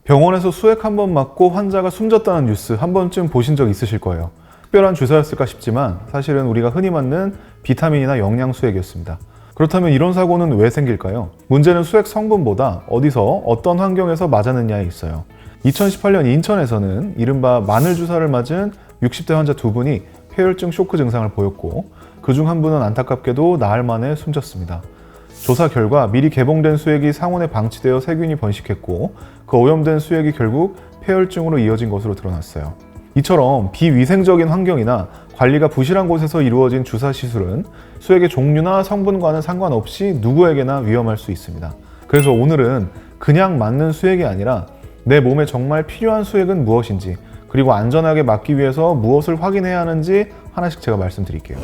병원에서 수액 한 번 맞고 환자가 숨졌다는 뉴스 한 번쯤 보신 적 있으실 거예요. 특별한 주사였을까 싶지만 사실은 우리가 흔히 맞는 비타민이나 영양 수액이었습니다. 그렇다면 이런 사고는 왜 생길까요? 문제는 수액 성분보다 어디서 어떤 환경에서 맞았느냐에 있어요. 2018년 인천에서는 이른바 마늘 주사를 맞은 60대 환자 2분이 폐혈증 쇼크 증상을 보였고 그중 한 분은 안타깝게도 나흘 만에 숨졌습니다. 조사 결과 미리 개봉된 수액이 상온에 방치되어 세균이 번식했고 그 오염된 수액이 결국 폐혈증으로 이어진 것으로 드러났어요. 이처럼 비위생적인 환경이나 관리가 부실한 곳에서 이루어진 주사 시술은 수액의 종류나 성분과는 상관없이 누구에게나 위험할 수 있습니다. 그래서 오늘은 그냥 맞는 수액이 아니라 내 몸에 정말 필요한 수액은 무엇인지, 그리고 안전하게 맞기 위해서 무엇을 확인해야 하는지 하나씩 제가 말씀드릴게요.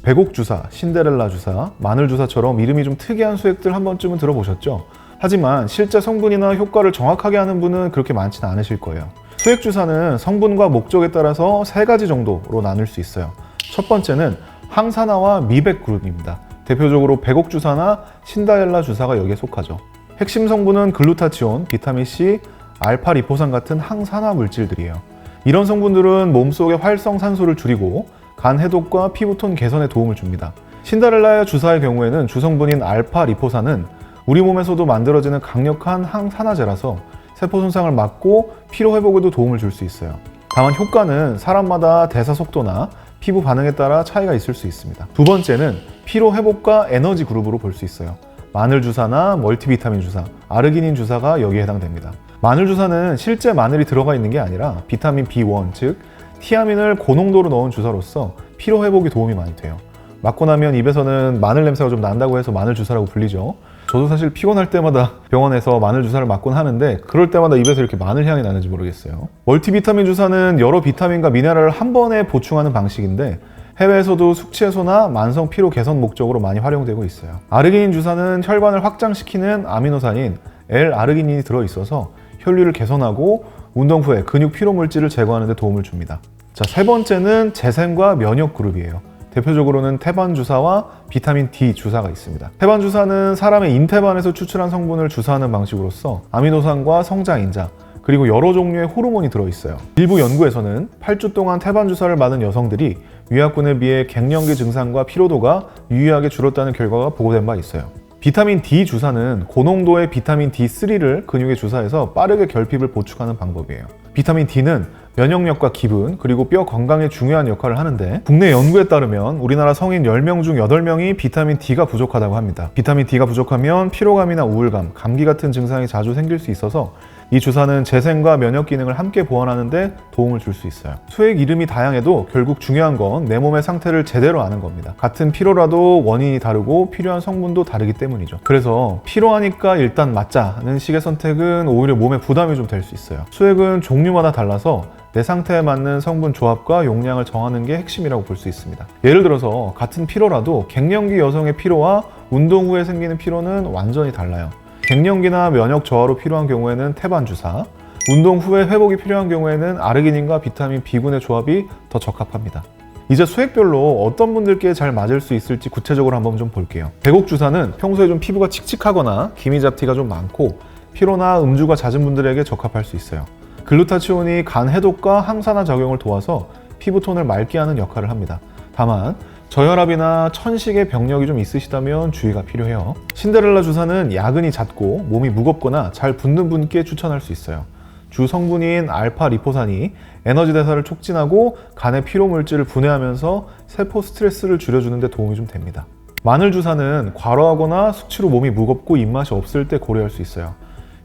백옥 주사, 신데렐라 주사, 마늘 주사처럼 이름이 좀 특이한 수액들 한 번쯤은 들어보셨죠? 하지만 실제 성분이나 효과를 정확하게 아는 분은 그렇게 많지는 않으실 거예요. 수액 주사는 성분과 목적에 따라서 3가지 정도로 나눌 수 있어요. 첫 번째는 항산화와 미백 그룹입니다. 대표적으로 백옥 주사나 신데렐라 주사가 여기에 속하죠. 핵심 성분은 글루타치온, 비타민C, 알파리포산 같은 항산화 물질들이에요. 이런 성분들은 몸속의 활성산소를 줄이고 간 해독과 피부톤 개선에 도움을 줍니다. 신데렐라 주사의 경우에는 주성분인 알파리포산은 우리 몸에서도 만들어지는 강력한 항산화제라서 세포 손상을 막고 피로 회복에도 도움을 줄 수 있어요. 다만 효과는 사람마다 대사 속도나 피부 반응에 따라 차이가 있을 수 있습니다. 두 번째는 피로 회복과 에너지 그룹으로 볼 수 있어요. 마늘 주사나 멀티비타민 주사, 아르기닌 주사가 여기에 해당됩니다. 마늘 주사는 실제 마늘이 들어가 있는 게 아니라 비타민 B1, 즉 티아민을 고농도로 넣은 주사로서 피로 회복에 도움이 많이 돼요. 맞고 나면 입에서는 마늘 냄새가 좀 난다고 해서 마늘 주사라고 불리죠. 저도 사실 피곤할 때마다 병원에서 마늘 주사를 맞곤 하는데 그럴 때마다 입에서 이렇게 마늘 향이 나는지 모르겠어요. 멀티비타민 주사는 여러 비타민과 미네랄을 한 번에 보충하는 방식인데 해외에서도 숙취 해소나 만성 피로 개선 목적으로 많이 활용되고 있어요. 아르기닌 주사는 혈관을 확장시키는 아미노산인 L-아르기닌이 들어있어서 혈류를 개선하고 운동 후에 근육 피로 물질을 제거하는 데 도움을 줍니다. 자, 세 번째는 재생과 면역 그룹이에요. 대표적으로는 태반 주사와 비타민 D 주사가 있습니다. 태반 주사는 사람의 인태반에서 추출한 성분을 주사하는 방식으로서 아미노산과 성장인자, 그리고 여러 종류의 호르몬이 들어있어요. 일부 연구에서는 8주 동안 태반 주사를 맞은 여성들이 위압군에 비해 갱년기 증상과 피로도가 유의하게 줄었다는 결과가 보고된 바 있어요. 비타민 D 주사는 고농도의 비타민 D3를 근육에 주사해서 빠르게 결핍을 보충하는 방법이에요. 비타민 D는 면역력과 기분, 그리고 뼈 건강에 중요한 역할을 하는데 국내 연구에 따르면 우리나라 성인 10명 중 8명이 비타민 D가 부족하다고 합니다. 비타민 D가 부족하면 피로감이나 우울감, 감기 같은 증상이 자주 생길 수 있어서 이 주사는 재생과 면역 기능을 함께 보완하는 데 도움을 줄 수 있어요. 수액 이름이 다양해도 결국 중요한 건 내 몸의 상태를 제대로 아는 겁니다. 같은 피로라도 원인이 다르고 필요한 성분도 다르기 때문이죠. 그래서 피로하니까 일단 맞자는 식의 선택은 오히려 몸에 부담이 좀 될 수 있어요. 수액은 종류마다 달라서 내 상태에 맞는 성분 조합과 용량을 정하는 게 핵심이라고 볼 수 있습니다. 예를 들어서 같은 피로라도 갱년기 여성의 피로와 운동 후에 생기는 피로는 완전히 달라요. 갱년기나 면역 저하로 필요한 경우에는 태반 주사, 운동 후에 회복이 필요한 경우에는 아르기닌과 비타민 B군의 조합이 더 적합합니다. 이제 수액별로 어떤 분들께 잘 맞을 수 있을지 구체적으로 한번 좀 볼게요. 백옥 주사는 평소에 좀 피부가 칙칙하거나 기미 잡티가 좀 많고 피로나 음주가 잦은 분들에게 적합할 수 있어요. 글루타치온이 간 해독과 항산화 작용을 도와서 피부톤을 맑게 하는 역할을 합니다. 다만 저혈압이나 천식의 병력이 좀 있으시다면 주의가 필요해요. 신데렐라 주사는 야근이 잦고 몸이 무겁거나 잘 붓는 분께 추천할 수 있어요. 주 성분인 알파리포산이 에너지 대사를 촉진하고 간의 피로 물질을 분해하면서 세포 스트레스를 줄여주는 데 도움이 좀 됩니다. 마늘 주사는 과로하거나 숙취로 몸이 무겁고 입맛이 없을 때 고려할 수 있어요.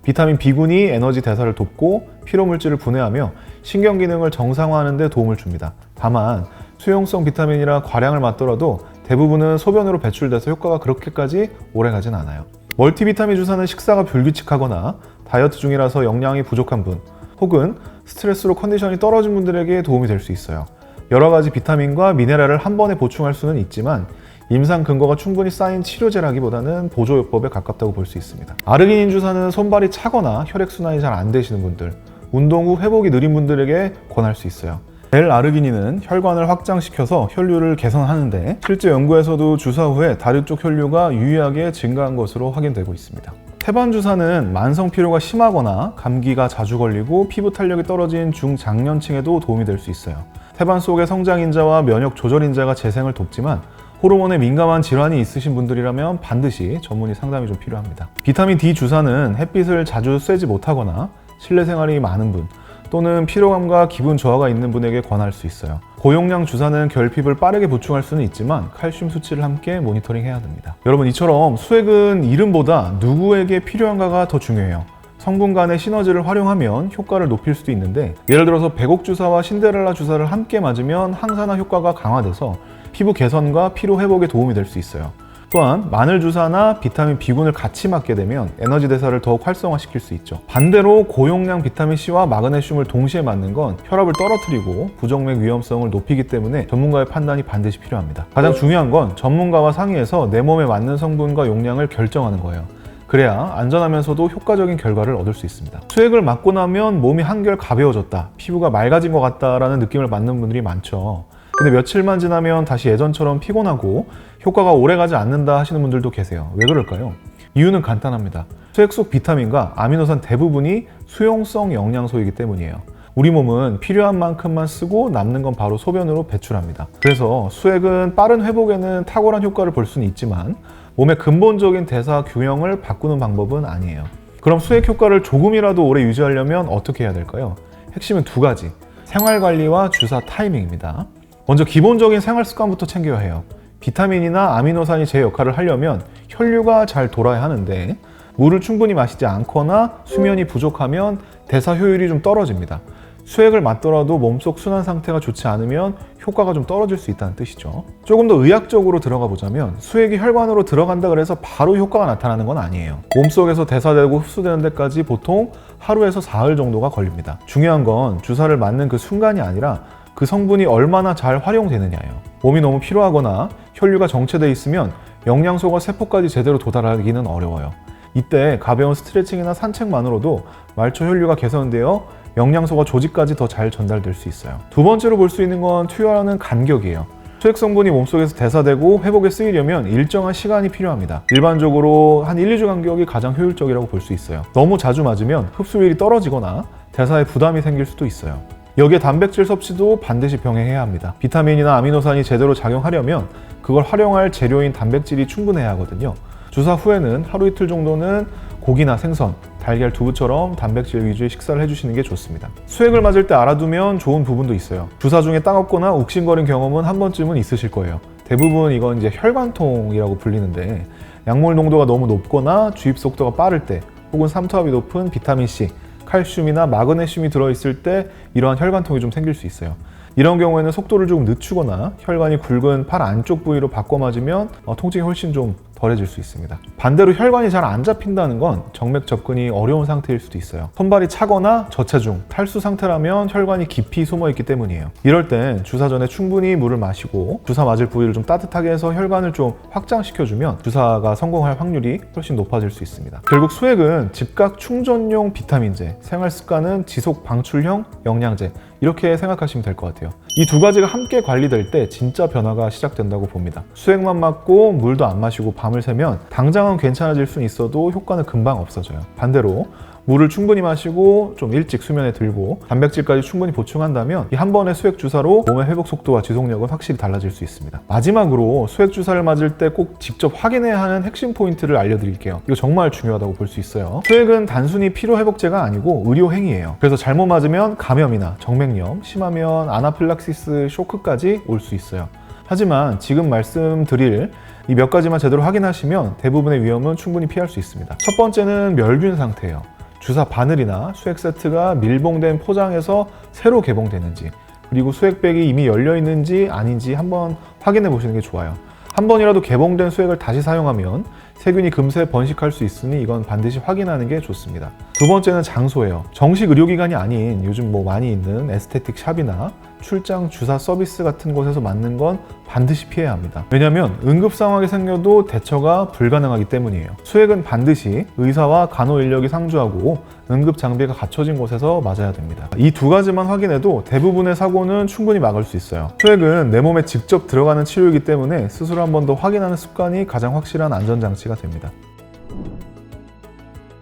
비타민 B군이 에너지 대사를 돕고 피로 물질을 분해하며 신경 기능을 정상화하는 데 도움을 줍니다. 다만 수용성 비타민이라 과량을 맞더라도 대부분은 소변으로 배출돼서 효과가 그렇게까지 오래가진 않아요. 멀티비타민 주사는 식사가 불규칙하거나 다이어트 중이라서 영양이 부족한 분, 혹은 스트레스로 컨디션이 떨어진 분들에게 도움이 될 수 있어요. 여러 가지 비타민과 미네랄을 한 번에 보충할 수는 있지만 임상 근거가 충분히 쌓인 치료제라기보다는 보조요법에 가깝다고 볼 수 있습니다. 아르기닌 주사는 손발이 차거나 혈액순환이 잘 안 되시는 분들, 운동 후 회복이 느린 분들에게 권할 수 있어요. L-아르기닌은 혈관을 확장시켜서 혈류를 개선하는데 실제 연구에서도 주사 후에 다리 쪽 혈류가 유의하게 증가한 것으로 확인되고 있습니다. 태반 주사는 만성 피로가 심하거나 감기가 자주 걸리고 피부 탄력이 떨어진 중장년층에도 도움이 될 수 있어요. 태반 속의 성장인자와 면역 조절인자가 재생을 돕지만 호르몬에 민감한 질환이 있으신 분들이라면 반드시 전문의 상담이 좀 필요합니다. 비타민 D 주사는 햇빛을 자주 쐬지 못하거나 실내 생활이 많은 분 또는 피로감과 기분 저하가 있는 분에게 권할 수 있어요. 고용량 주사는 결핍을 빠르게 보충할 수는 있지만 칼슘 수치를 함께 모니터링해야 됩니다. 여러분, 이처럼 수액은 이름보다 누구에게 필요한가가 더 중요해요. 성분 간의 시너지를 활용하면 효과를 높일 수도 있는데, 예를 들어서 백옥 주사와 신데렐라 주사를 함께 맞으면 항산화 효과가 강화돼서 피부 개선과 피로 회복에 도움이 될 수 있어요. 또한 마늘 주사나 비타민 B군을 같이 맞게 되면 에너지 대사를 더욱 활성화시킬 수 있죠. 반대로 고용량 비타민C와 마그네슘을 동시에 맞는 건 혈압을 떨어뜨리고 부정맥 위험성을 높이기 때문에 전문가의 판단이 반드시 필요합니다. 가장 중요한 건 전문가와 상의해서 내 몸에 맞는 성분과 용량을 결정하는 거예요. 그래야 안전하면서도 효과적인 결과를 얻을 수 있습니다. 수액을 맞고 나면 몸이 한결 가벼워졌다, 피부가 맑아진 것 같다라는 느낌을 받는 분들이 많죠. 근데 며칠만 지나면 다시 예전처럼 피곤하고 효과가 오래가지 않는다 하시는 분들도 계세요. 왜 그럴까요? 이유는 간단합니다. 수액 속 비타민과 아미노산 대부분이 수용성 영양소이기 때문이에요. 우리 몸은 필요한 만큼만 쓰고 남는 건 바로 소변으로 배출합니다. 그래서 수액은 빠른 회복에는 탁월한 효과를 볼 수는 있지만 몸의 근본적인 대사 균형을 바꾸는 방법은 아니에요. 그럼 수액 효과를 조금이라도 오래 유지하려면 어떻게 해야 될까요? 핵심은 두 가지. 생활관리와 주사 타이밍입니다. 먼저 기본적인 생활 습관부터 챙겨야 해요. 비타민이나 아미노산이 제 역할을 하려면 혈류가 잘 돌아야 하는데 물을 충분히 마시지 않거나 수면이 부족하면 대사 효율이 좀 떨어집니다. 수액을 맞더라도 몸속 순환 상태가 좋지 않으면 효과가 좀 떨어질 수 있다는 뜻이죠. 조금 더 의학적으로 들어가 보자면 수액이 혈관으로 들어간다 그래서 바로 효과가 나타나는 건 아니에요. 몸속에서 대사되고 흡수되는 데까지 보통 하루에서 사흘 정도가 걸립니다. 중요한 건 주사를 맞는 그 순간이 아니라 그 성분이 얼마나 잘 활용되느냐예요. 몸이 너무 피로하거나 혈류가 정체되어 있으면 영양소가 세포까지 제대로 도달하기는 어려워요. 이때 가벼운 스트레칭이나 산책만으로도 말초 혈류가 개선되어 영양소가 조직까지 더 잘 전달될 수 있어요. 두 번째로 볼 수 있는 건 투여하는 간격이에요. 수액 성분이 몸속에서 대사되고 회복에 쓰이려면 일정한 시간이 필요합니다. 일반적으로 한 1, 2주 간격이 가장 효율적이라고 볼 수 있어요. 너무 자주 맞으면 흡수율이 떨어지거나 대사에 부담이 생길 수도 있어요. 여기에 단백질 섭취도 반드시 병행해야 합니다. 비타민이나 아미노산이 제대로 작용하려면 그걸 활용할 재료인 단백질이 충분해야 하거든요. 주사 후에는 하루 이틀 정도는 고기나 생선, 달걀, 두부처럼 단백질 위주의 식사를 해주시는 게 좋습니다. 수액을 맞을 때 알아두면 좋은 부분도 있어요. 주사 중에 따갑거나 욱신거린 경험은 한 번쯤은 있으실 거예요. 대부분 이건 이제 혈관통이라고 불리는데 약물 농도가 너무 높거나 주입 속도가 빠를 때 혹은 삼투압이 높은 비타민C, 칼슘이나 마그네슘이 들어있을 때 이러한 혈관통이 좀 생길 수 있어요. 이런 경우에는 속도를 조금 늦추거나 혈관이 굵은 팔 안쪽 부위로 바꿔 맞으면 통증이 훨씬 좀 덜해질 수 있습니다. 반대로 혈관이 잘 안 잡힌다는 건 정맥 접근이 어려운 상태일 수도 있어요. 손발이 차거나 저체중, 탈수 상태라면 혈관이 깊이 숨어 있기 때문이에요. 이럴 땐 주사 전에 충분히 물을 마시고 주사 맞을 부위를 좀 따뜻하게 해서 혈관을 좀 확장시켜주면 주사가 성공할 확률이 훨씬 높아질 수 있습니다. 결국 수액은 즉각 충전용 비타민제, 생활 습관은 지속 방출형 영양제, 이렇게 생각하시면 될 것 같아요. 이 두 가지가 함께 관리될 때 진짜 변화가 시작된다고 봅니다. 수액만 맞고 물도 안 마시고 밤을 새면 당장은 괜찮아질 수는 있어도 효과는 금방 없어져요. 반대로 물을 충분히 마시고 좀 일찍 수면에 들고 단백질까지 충분히 보충한다면 이 한 번의 수액 주사로 몸의 회복 속도와 지속력은 확실히 달라질 수 있습니다. 마지막으로 수액 주사를 맞을 때 꼭 직접 확인해야 하는 핵심 포인트를 알려드릴게요. 이거 정말 중요하다고 볼 수 있어요. 수액은 단순히 피로 회복제가 아니고 의료 행위예요. 그래서 잘못 맞으면 감염이나 정맥염, 심하면 아나필락시스 쇼크까지 올 수 있어요. 하지만 지금 말씀드릴 이 몇 가지만 제대로 확인하시면 대부분의 위험은 충분히 피할 수 있습니다. 첫 번째는 멸균 상태예요. 주사 바늘이나 수액 세트가 밀봉된 포장에서 새로 개봉되는지, 그리고 수액백이 이미 열려 있는지 아닌지 한번 확인해 보시는 게 좋아요. 한 번이라도 개봉된 수액을 다시 사용하면 세균이 금세 번식할 수 있으니 이건 반드시 확인하는 게 좋습니다. 두 번째는 장소예요. 정식 의료기관이 아닌 요즘 많이 있는 에스테틱 샵이나 출장 주사 서비스 같은 곳에서 맞는 건 반드시 피해야 합니다. 왜냐하면 응급 상황이 생겨도 대처가 불가능하기 때문이에요. 수액은 반드시 의사와 간호 인력이 상주하고 응급 장비가 갖춰진 곳에서 맞아야 됩니다. 이 두 가지만 확인해도 대부분의 사고는 충분히 막을 수 있어요. 수액은 내 몸에 직접 들어가는 치료이기 때문에 스스로 한 번 더 확인하는 습관이 가장 확실한 안전장치가 됩니다.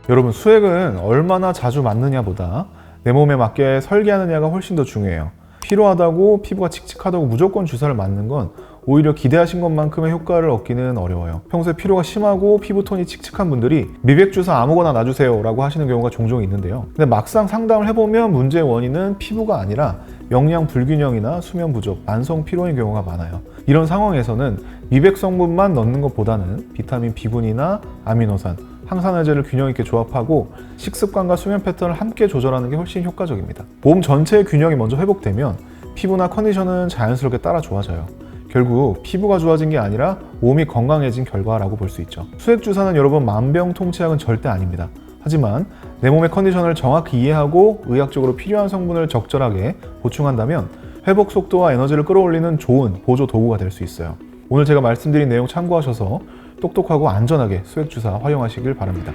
여러분, 수액은 얼마나 자주 맞느냐보다 내 몸에 맞게 설계하느냐가 훨씬 더 중요해요. 피로하다고 피부가 칙칙하다고 무조건 주사를 맞는 건 오히려 기대하신 것만큼의 효과를 얻기는 어려워요. 평소에 피로가 심하고 피부톤이 칙칙한 분들이 미백 주사 아무거나 놔주세요 라고 하시는 경우가 종종 있는데요. 근데 막상 상담을 해보면 문제의 원인은 피부가 아니라 영양 불균형이나 수면 부족, 만성 피로인 경우가 많아요. 이런 상황에서는 미백 성분만 넣는 것보다는 비타민 B군이나 아미노산, 항산화제를 균형 있게 조합하고 식습관과 수면 패턴을 함께 조절하는 게 훨씬 효과적입니다. 몸 전체의 균형이 먼저 회복되면 피부나 컨디션은 자연스럽게 따라 좋아져요. 결국 피부가 좋아진 게 아니라 몸이 건강해진 결과라고 볼 수 있죠. 수액 주사는 여러분 만병통치약은 절대 아닙니다. 하지만 내 몸의 컨디션을 정확히 이해하고 의학적으로 필요한 성분을 적절하게 보충한다면 회복 속도와 에너지를 끌어올리는 좋은 보조 도구가 될 수 있어요. 오늘 제가 말씀드린 내용 참고하셔서 똑똑하고 안전하게 수액 주사 활용하시길 바랍니다.